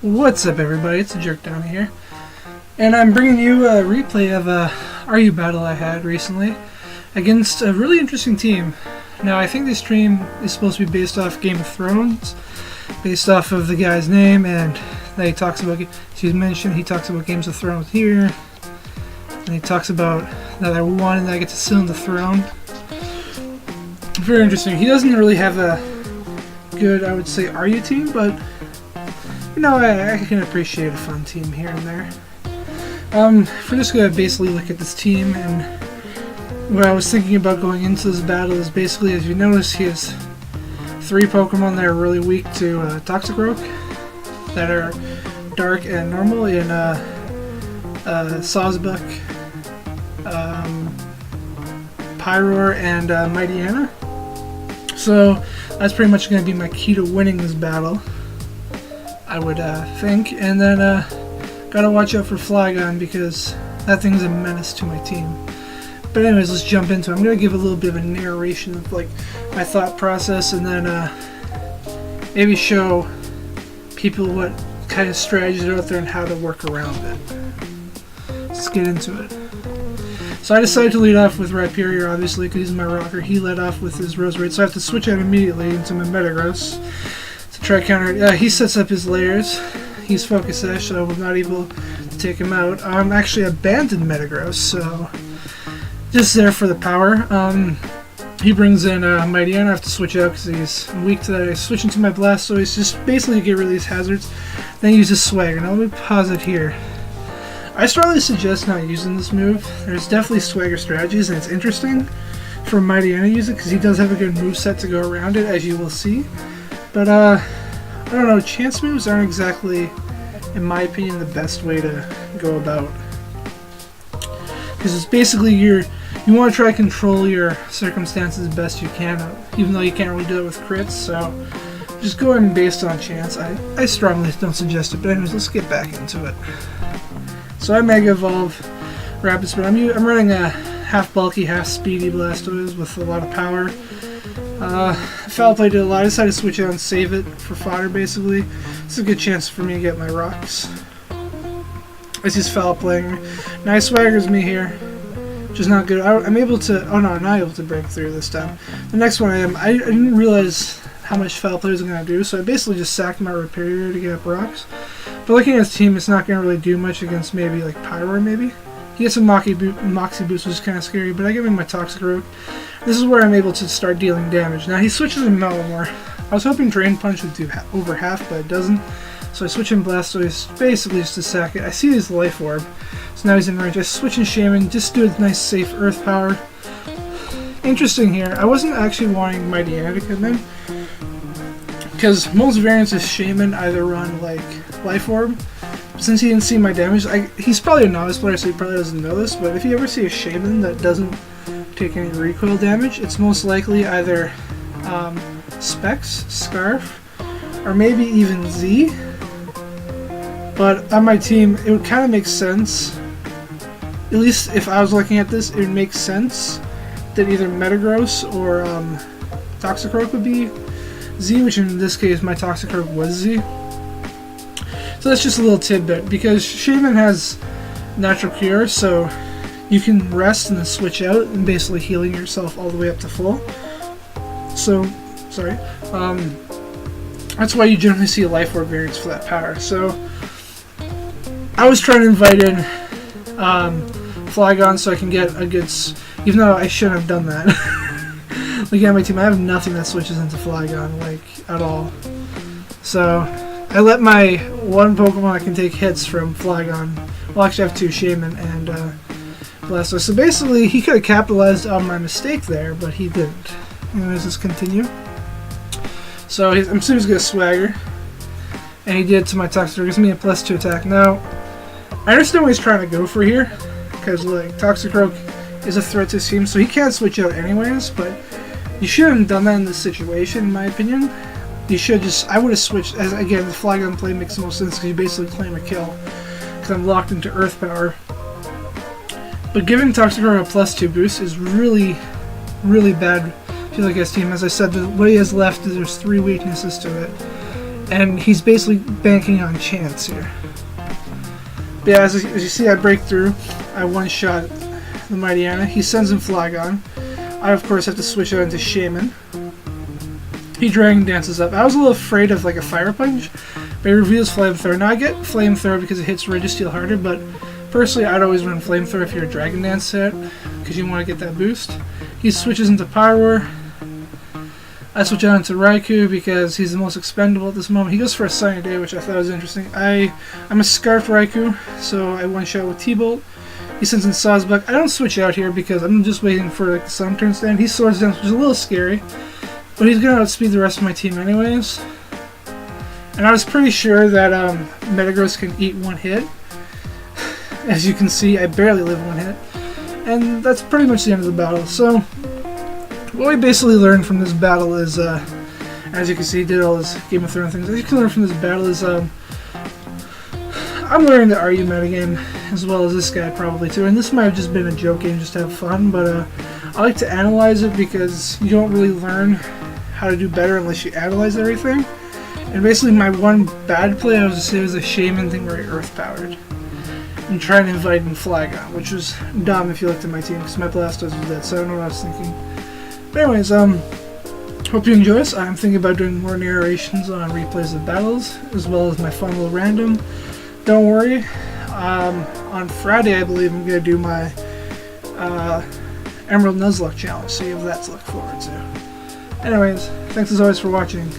What's up, everybody? It's TheJerkdonny here, and I'm bringing you a replay of a RU battle I had recently against a really interesting team. Now, I think this stream is supposed to be based off Game of Thrones, based off of the guy's name, and he talks about, he talks about Games of Thrones here, and he talks about that I won and that I get to sit on the throne. Very interesting. He doesn't really have a good, I would say, RU team, but you know, I can appreciate a fun team here and there. We're just going to basically look at this team, and what I was thinking about going into this battle is basically, as you notice, he has 3 Pokemon that are really weak to Toxicroak, that are dark and normal in Sawsbuck, Pyroar, and Mightyena. So that's pretty much going to be my key to winning this battle, I would think. And then gotta watch out for Flygon, because that thing's a menace to my team. But anyways, let's jump into it. I'm gonna give a little bit of a narration of like my thought process, and then maybe show people what kind of strategies are out there and how to work around it. Let's get into it. So I decided to lead off with Rhyperior, obviously, because he's my rocker. He led off with his Roserade, so I have to switch out immediately into my Metagross to try counter it. He sets up his layers. He's Focus Sash, so I'm not able to take him out. I'm actually abandoned Metagross, so just there for the power. He brings in Mightyena. I have to switch out because he's weak to that. I switch into my Blastoise just basically to get rid of these hazards. Then use his Swagger. Now let me pause it here. I strongly suggest not using this move. There's definitely Swagger strategies, and it's interesting for Mightyena to use it because he does have a good moveset to go around it, as you will see. But I don't know, chance moves aren't exactly, in my opinion, the best way to go about. Because it's basically you want to try to control your circumstances as best you can, even though you can't really do it with crits, so just go ahead and based on chance. I strongly don't suggest it, but anyways, let's get back into it. So I Mega Evolve Rapid Spin. I'm running a half bulky, half speedy Blastoise with a lot of power. Foul Play did a lot. I decided to switch out and save it for fodder, basically. It's a good chance for me to get my rocks. As he's Foul Playing. Nice Swaggers me here, which is not good. I'm able to, oh no, I'm not able to break through this time. The next one I didn't realize how much Foul Play was going to do, so I basically just sacked my Rhyperior to get up rocks. But looking at his team, it's not going to really do much against maybe like Pyroar, maybe. He gets a Moxie Boost, which is kind of scary, but I give him my Toxicroak. This is where I'm able to start dealing damage. Now he switches in Malamar. I was hoping Drain Punch would do over half, but it doesn't. So I switch in Blastoise, basically just to sack it. I see his Life Orb, so now he's in range. I switch in Shaman, just do a nice safe Earth Power. Interesting here, I wasn't actually wanting Mightyena to come in, because most variants of Shaman either run like Life Orb. Since he didn't see my damage, he's probably a novice player, so he probably doesn't know this, but if you ever see a Shaman that doesn't take any recoil damage, it's most likely either Specs, Scarf, or maybe even Z. But on my team, it would kind of make sense, at least if I was looking at this, it would make sense that either Metagross or Toxicroak would be Z, which in this case my Toxicroak was Z. So that's just a little tidbit, because Shaman has Natural Cure, so you can rest and then switch out and basically healing yourself all the way up to full. So, sorry. That's why you generally see Life Orb variants for that power. So, I was trying to invite in Flygon so I can get a good... even though I shouldn't have done that. Looking at my team, I have nothing that switches into Flygon, like, at all. So, I let my one Pokemon that can take hits from Flygon, well, actually I have 2, Shaman and Blastoise. So basically, he could have capitalized on my mistake there, but he didn't. Anyways, let's continue. So I'm assuming he's going to Swagger, and he did to my Toxicroak. Gives me a +2 attack. Now, I understand what he's trying to go for here, because like Toxicroak is a threat to his team, so he can't switch out anyways, but you shouldn't have done that in this situation, in my opinion. You should just, I would have switched, as again, the Flygon play makes the most sense because you basically claim a kill, because I'm locked into Earth Power. But giving Toxicroak a +2 boost is really, really bad. I feel like his team, as I said, what he has left is there's 3 weaknesses to it. and he's basically banking on chance here. But yeah, as you see, I break through. I one-shot the Mighty Anna. He sends in Flygon. I, of course, have to switch out into Shaman. He Dragon Dances up. I was a little afraid of like a Fire Punch, but he reveals Flamethrower. Now I get Flamethrower because it hits Registeel harder, but personally I'd always run Flamethrower if you're a Dragon Dance set, because you want to get that boost. He switches into Pyroar. I switch out into Raikou because he's the most expendable at this moment. He goes for a Sunny Day, which I thought was interesting. I'm a Scarf Raikou, so I one-shot with T-Bolt. He sends in Sawsbuck. I don't switch out here because I'm just waiting for like, the Sun Turn stand. He Swords Dance, which is a little scary, but he's going to outspeed the rest of my team anyways. And I was pretty sure that Metagross can eat one hit. As you can see, I barely live one hit. And that's pretty much the end of the battle. So, what we basically learned from this battle is, as you can see, he did all this Game of Thrones things. As you can learn from this battle is, I'm learning the RU metagame, as well as this guy probably too. And this might have just been a joke game just to have fun, but I like to analyze it because you don't really learn how to do better unless you analyze everything. And basically my one bad play I was to say was a Shaman thing where he Earth powered and trying to invite in Flygon, which was dumb if you looked at my team because my Blastoise was dead, so I don't know what I was thinking. But anyways, hope you enjoy this. I'm thinking about doing more narrations on replays of battles, as well as my fun little random. Don't worry, on Friday I believe I'm going to do my Emerald Nuzlocke challenge, so you have that to look forward to. Anyways, thanks as always for watching.